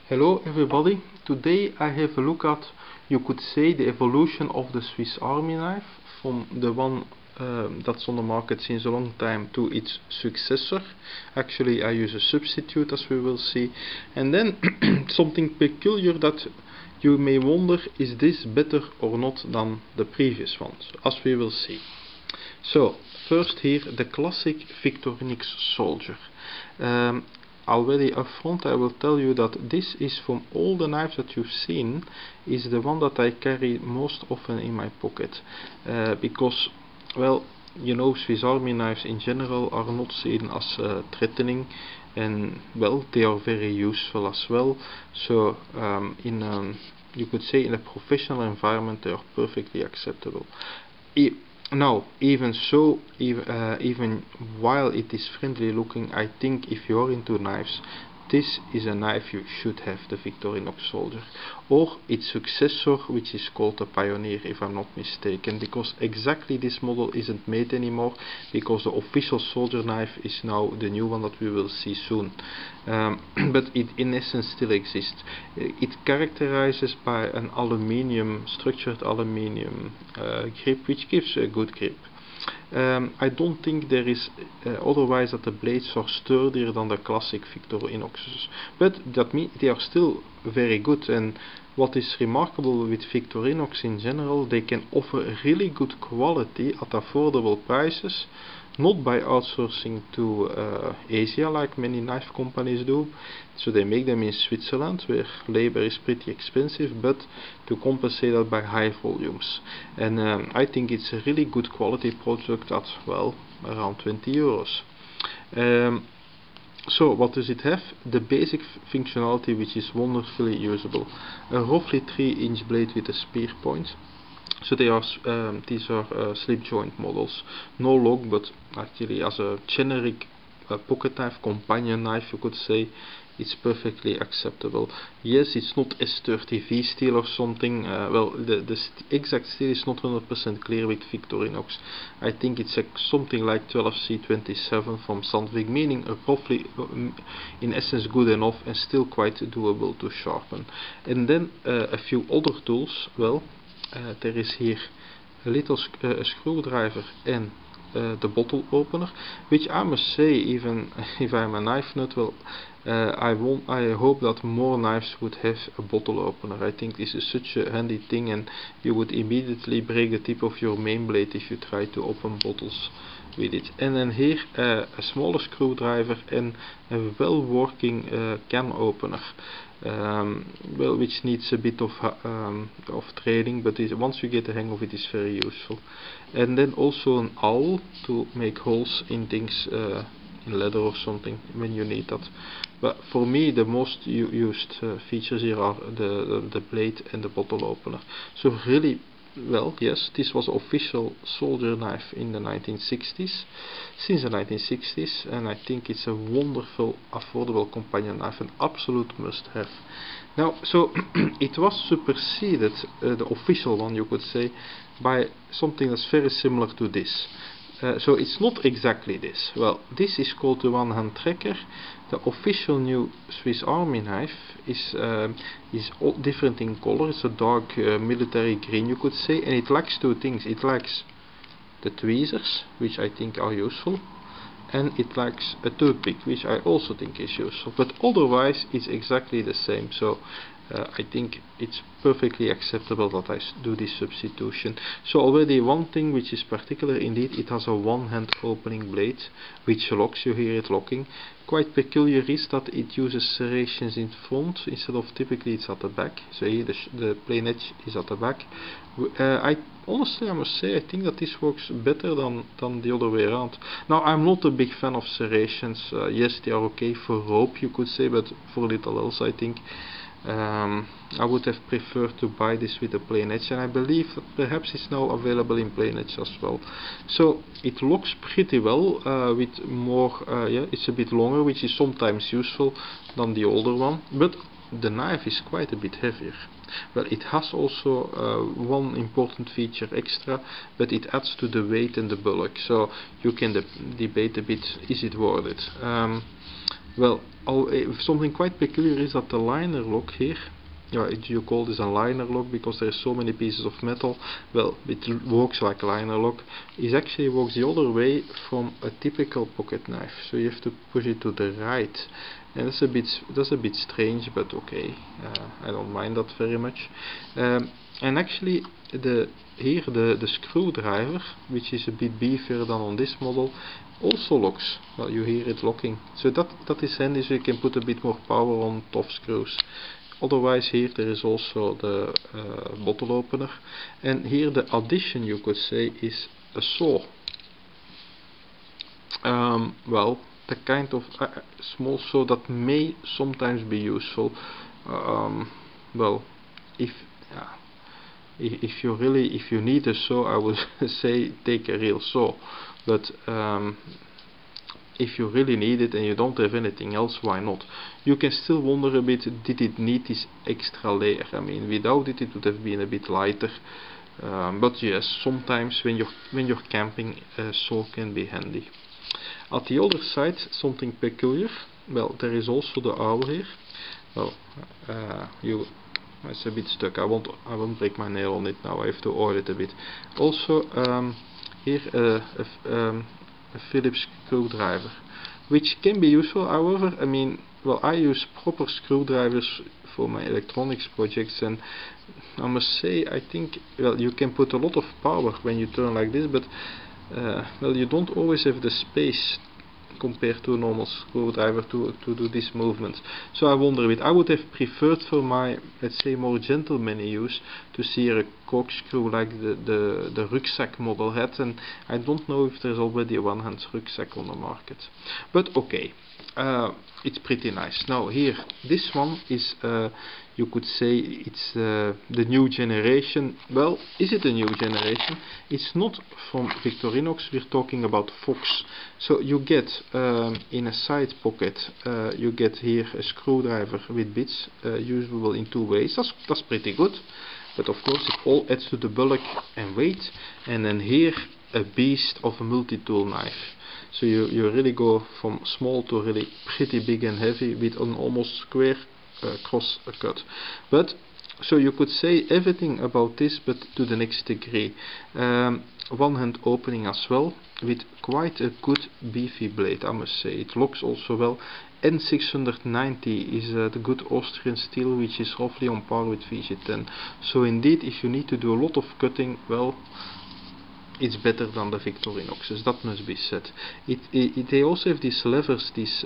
Hello everybody, today I have a look at, you could say, the evolution of the Swiss Army knife from the one that's on the market since a long time to its successor. Actually I use a substitute, as we will see, and then something peculiar that you may wonder, is this better or not than the previous ones, as we will see. So first here, the classic Victorinox Soldier. Already up front I will tell you that this is, from all the knives that you've seen, is the one that I carry most often in my pocket, because, well, you know, Swiss Army knives in general are not seen as threatening, and well, they are very useful as well. So you could say in a professional environment they are perfectly acceptable. Now, even so, even while it is friendly looking, I think if you are into knives, this is a knife you should have, the Victorinox Soldier, or its successor, which is called the Pioneer, if I'm not mistaken, because exactly this model isn't made anymore, because the official soldier knife is now the new one that we will see soon. But it in essence still exists. It characterizes by an structured aluminium grip, which gives a good grip. I don't think there is otherwise that the blades are sturdier than the classic Victorinoxes, but that means they are still very good. And what is remarkable with Victorinox in general, they can offer really good quality at affordable prices, not by outsourcing to Asia like many knife companies do. So they make them in Switzerland, where labor is pretty expensive, but to compensate that by high volumes. And I think it's a really good quality product at, well, around 20 euros. So what does it have? The basic functionality, which is wonderfully usable. A roughly 3-inch blade with a spear point. So they are these are slip joint models, no lock, but actually as a generic pocket knife, companion knife, you could say, it's perfectly acceptable. Yes, it's not S30V steel or something. Well, the exact steel is not 100% clear with Victorinox. I think it's something like 12C27 from Sandvik, meaning roughly in essence good enough and still quite doable to sharpen. And then a few other tools. Well, there is here a little screwdriver and the bottle opener, which I must say, even if I'm a knife nut, well, I hope that more knives would have a bottle opener. I think this is such a handy thing, and you would immediately break the tip of your main blade if you try to open bottles with it. And then here a smaller screwdriver and a well working can opener. Well, which needs a bit of training, but once you get the hang of it, is very useful. And then also an awl to make holes in things, in leather or something, when you need that. But for me, the most used features here are the blade and the bottle opener. So really, well, yes, this was official soldier knife in the 1960s, since the 1960s, and I think it's a wonderful, affordable companion knife, an absolute must-have. Now, so it was superseded, the official one, you could say, by something that's very similar to this. So it's not exactly this. Well, this is called the one-hand tracker. The official new Swiss Army knife is different in color. It's a dark military green, you could say, and it lacks two things. It lacks the tweezers, which I think are useful, and it lacks a toothpick, which I also think is useful. But otherwise, it's exactly the same. So I think it's perfectly acceptable that I do this substitution. So already one thing which is particular, indeed, it has a one-hand opening blade which locks. You hear it locking. Quite peculiar is that it uses serrations in front instead of typically it's at the back. So here the plain edge is at the back. Honestly, I must say, I think that this works better than the other way around. Now, I'm not a big fan of serrations. Yes, they are okay for rope, you could say, but for little else, I think I would have preferred to buy this with a plain edge, and I believe that perhaps it's now available in plain edge as well. So it looks pretty well with more, yeah, it's a bit longer, which is sometimes useful than the older one, but the knife is quite a bit heavier. Well, it has also one important feature extra, but it adds to the weight and the bulk, so you can debate a bit, is it worth it? Well, something quite peculiar is that the liner lock here, you call this a liner lock because there are so many pieces of metal. Well, it works like a liner lock. It actually works the other way from a typical pocket knife. So you have to push it to the right, and that's a bit strange, but okay. I don't mind that very much. And actually, the screwdriver, which is a bit beefier than on this model, also locks. Well, you hear it locking. So that is handy, so you can put a bit more power on tough screws. Otherwise, here there is also the bottle opener, and here the addition, you could say, is a saw. Well, the kind of small saw that may sometimes be useful. Well, if you need a saw, I would say take a real saw. But if you really need it and you don't have anything else, why not? You can still wonder a bit, did it need this extra layer? I mean, without it, it would have been a bit lighter. But yes, sometimes when you're camping, a saw can be handy. At the other side, something peculiar. Well, there is also the owl here. Well, it's a bit stuck. I won't break my nail on it now. I have to oil it a bit. Also, here a Phillips screwdriver, which can be useful. However, I mean, well, I use proper screwdrivers for my electronics projects, and I must say, I think, well, you can put a lot of power when you turn like this, but well, you don't always have the space compared to a normal screwdriver to do this movement. So I wonder a bit. I would have preferred for my, let's say, more gentlemanly use to see a corkscrew like the rucksack model had, and I don't know if there's already a one-hand rucksack on the market. But okay, it's pretty nice. Now here, this one is, you could say it's the new generation. Well, is it a new generation? It's not from Victorinox, we're talking about Fox. So you get in a side pocket, you get here a screwdriver with bits, usable in two ways. That's pretty good, but of course it all adds to the bulk and weight. And then here a beast of a multi-tool knife. So you really go from small to really pretty big and heavy with an almost square cross cut. But so you could say everything about this, but to the next degree. One hand opening as well, with quite a good beefy blade, I must say. It locks also well. N690 is the good Austrian steel, which is roughly on par with VG10. So indeed, if you need to do a lot of cutting, well, it's better than the Victorinoxes, that must be said. They also have these levers, these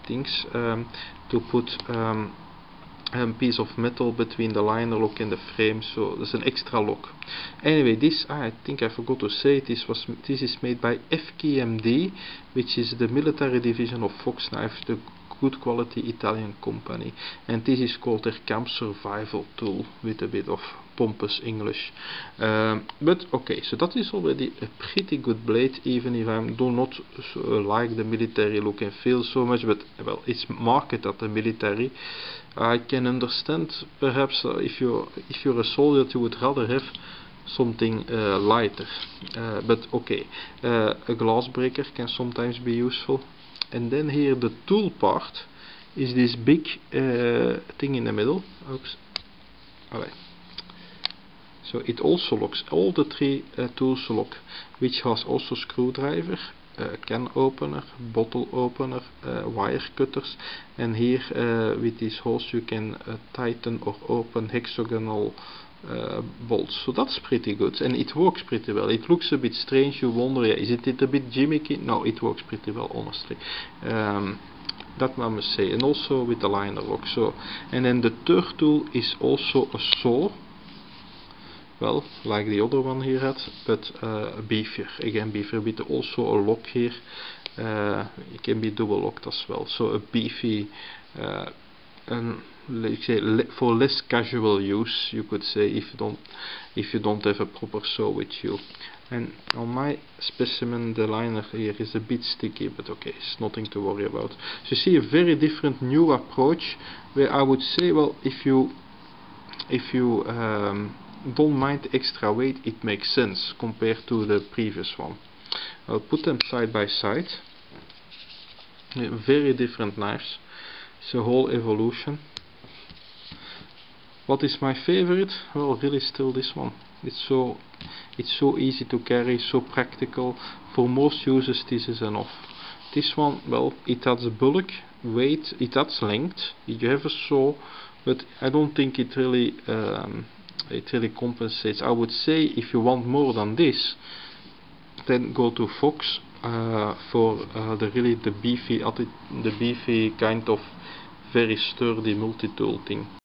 things to put a piece of metal between the liner lock and the frame, so there's an extra lock. Anyway, this, I think I forgot to say, this is made by FKMD, which is the military division of Fox Knife, the good quality Italian company, and this is called their camp survival tool, with a bit of pompous English. But okay, so that is already a pretty good blade, even if I do not like the military look and feel so much, but well, it's marketed at the military. I can understand perhaps if you're a soldier, you would rather have something lighter, but okay, a glass breaker can sometimes be useful. And then here the tool part is this big thing in the middle. Oops. Alright. So it also locks, all the three tools lock, which has also screwdriver, can opener, bottle opener, wire cutters, and here with this hose you can tighten or open hexagonal bolts. So that's pretty good, and it works pretty well. It looks a bit strange, you wonder, yeah, is it a bit gimmicky? No, it works pretty well, honestly. That I must say, and also with the liner lock. So, and then the third tool is also a saw. Well, like the other one here had, but beefier, again beefier, with also a lock here. It can be double locked as well. So a beefy, let's say for less casual use, you could say, if you don't have a proper saw with you. And on my specimen, the liner here is a bit sticky, but okay, it's nothing to worry about. So you see a very different new approach, where I would say, well, if you don't mind extra weight, it makes sense compared to the previous one. I'll put them side by side. Very different knives. It's a whole evolution. What is my favorite? Well, really still this one. It's so easy to carry, so practical. For most users this is enough. This one, well, it adds bulk, weight, it adds length. You have a saw, but I don't think it really compensates. I would say if you want more than this, then go to Fox for the beefy kind of very sturdy multi-tool thing.